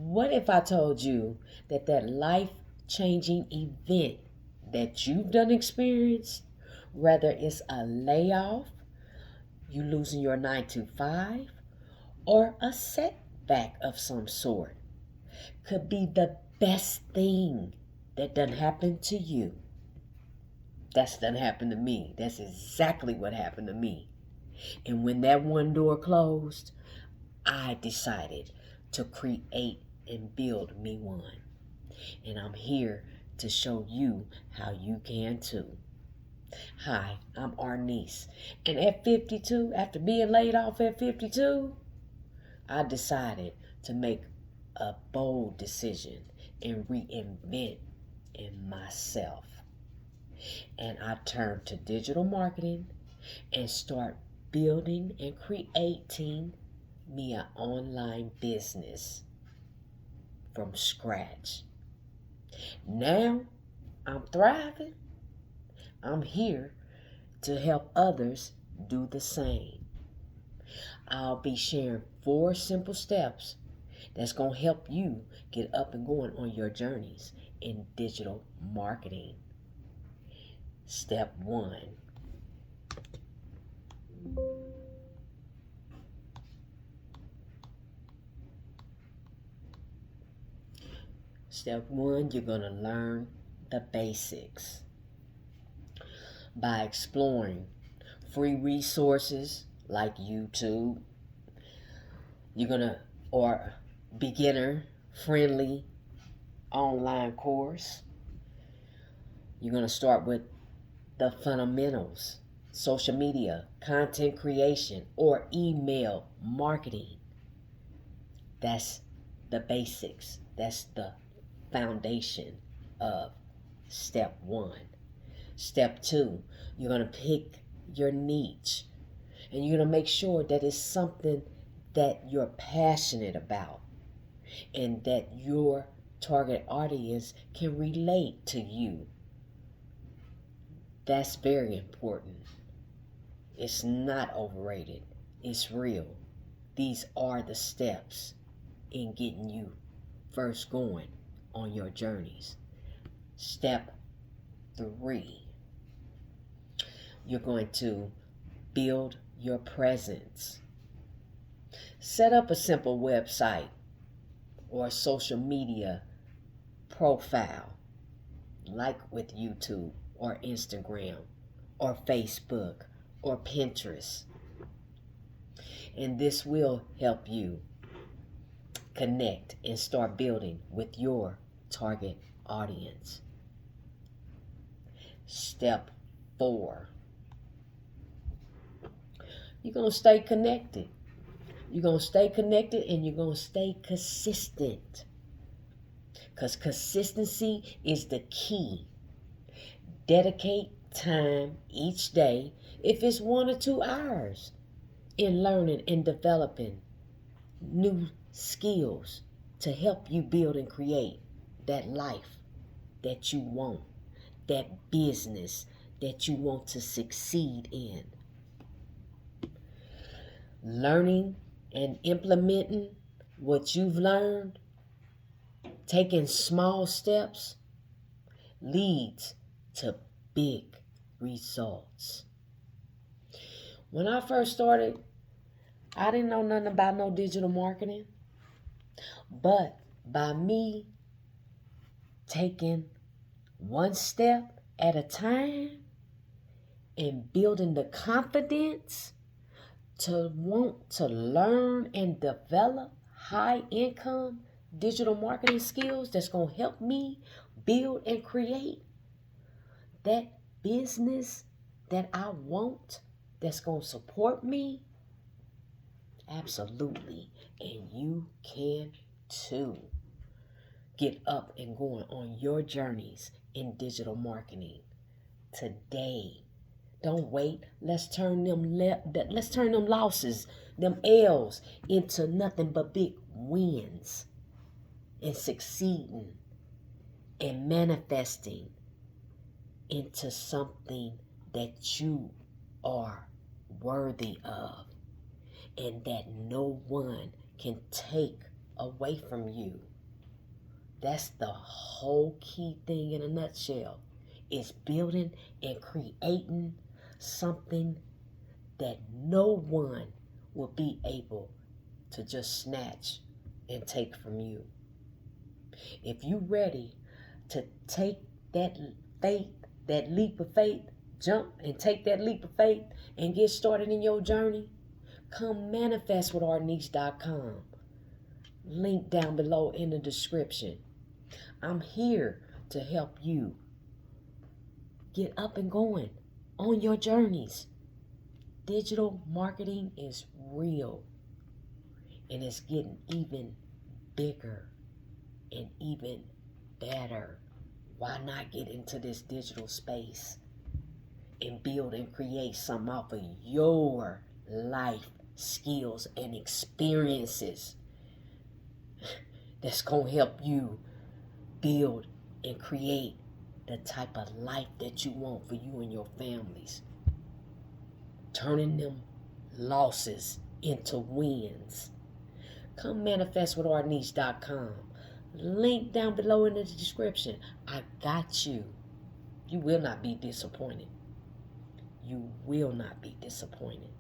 What if I told you that that life-changing event that you've done experience, whether it's a layoff, you losing your 9 to 5, or a setback of some sort, could be the best thing that done happened to you? That's done happened to me. That's exactly what happened to me. And when that one door closed, I decided to create and build me one. And I'm here to show you how you can too. Hi, I'm Arnice. And at 52, after being laid off at 52, I decided to make a bold decision and reinvent in myself. And I turned to digital marketing and start building and creating me an online business from scratch. Now I'm thriving. I'm here to help others do the same. I'll be sharing 4 simple steps that's going to help you get up and going on your journeys in digital marketing. Step 1. Step 1, you're going to learn the basics by exploring free resources like YouTube. You're going to, or beginner friendly online course. You're going to start with the fundamentals, social media, content creation, or email marketing. That's the basics. That's the foundation of step 1. Step 2, you're going to pick your niche, and you're going to make sure that it's something that you're passionate about and that your target audience can relate to you. That's very important. It's not overrated. It's real. These are the steps in getting you first going on your journeys. Step 3, you're going to build your presence. Set up a simple website or social media profile, like with YouTube or Instagram or Facebook or Pinterest. And this will help you connect and start building with your target audience. Step 4, you're going to stay connected. You're going to stay connected and you're going to stay consistent. Because consistency is the key. Dedicate time each day, if it's 1 or 2 hours, in learning and developing new skills to help you build and create that life that you want, that business that you want to succeed in. Learning and implementing what you've learned, taking small steps, leads to big results. When I first started, I didn't know nothing about no digital marketing. But by me taking one step at a time and building the confidence to want to learn and develop high income digital marketing skills that's going to help me build and create that business that I want, that's going to support me. Absolutely. And you can too. Get up and going on your journeys in digital marketing today. Don't wait. Let's turn them losses, them L's, into nothing but big wins, and succeeding and manifesting into something that you are worthy of and that no one can take away from you. That's the whole key thing in a nutshell. Is building and creating something that no one will be able to just snatch and take from you. If you're ready to take that faith, that leap of faith, jump and take that leap of faith and get started in your journey, come manifest with arniche.com. Link down below in the description. I'm here to help you get up and going on your journeys. Digital marketing is real, and it's getting even bigger and even better. Why not get into this digital space and build and create something off of your life skills and experiences that's going to help you build and create the type of life that you want for you and your families. Turning them losses into wins. Come manifest with arniche.com. Link down below in the description. I got you. You will not be disappointed. You will not be disappointed.